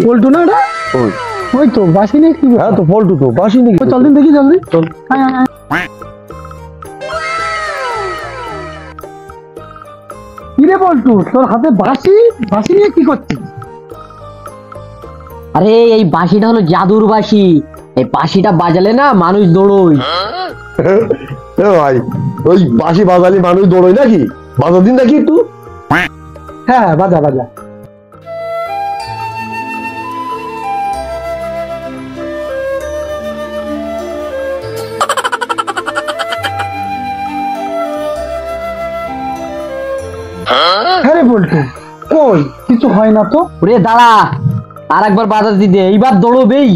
পল্টু না এটা? ওই তো বাসি নেই কি? হ্যাঁ তো পল্টু তো বাসি নাকি? চল দিন দেখি জলদি চল। কিরে পল্টু, তোর হাতে বাসি? বাসি নিয়ে কি করছিস? আরে এই বাঁশিটা হলো জাদুর বাঁশি। এই বাঁশিটা বাজালে না মানুষ দৌড়োয়। ভাই ওই বাসি বাজালি মানুষ দৌড়োয় নাকি? বাজা দিন নাকি একটু? হ্যাঁ বাজা বাজা। হ্যাঁ রে পল্টু, কই কিছু হয় না তো? ওরে দাঁড়া, আর একবার বাজা দিতে, এইবার দৌড়বেই।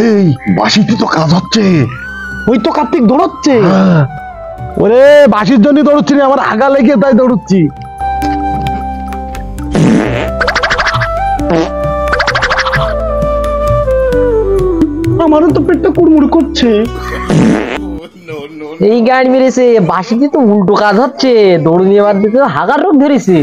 এই বাসিতে তো কাজ হচ্ছে। ওই তো কার্তিক দৌড়চ্ছে। ওরে বাসির জন্য দৌড়চ্ছি রে, আমার আগা লেগে তাই দৌড়চ্ছি। আমারও তো পেটটা কুড়মুড় করছে। এই গাড়ি মেরেছে, বাঁশিতে তো উল্টো কাজ হচ্ছে, দৌড় নিয়ে বাদ দিতে হাগার রোগ ধরেছে।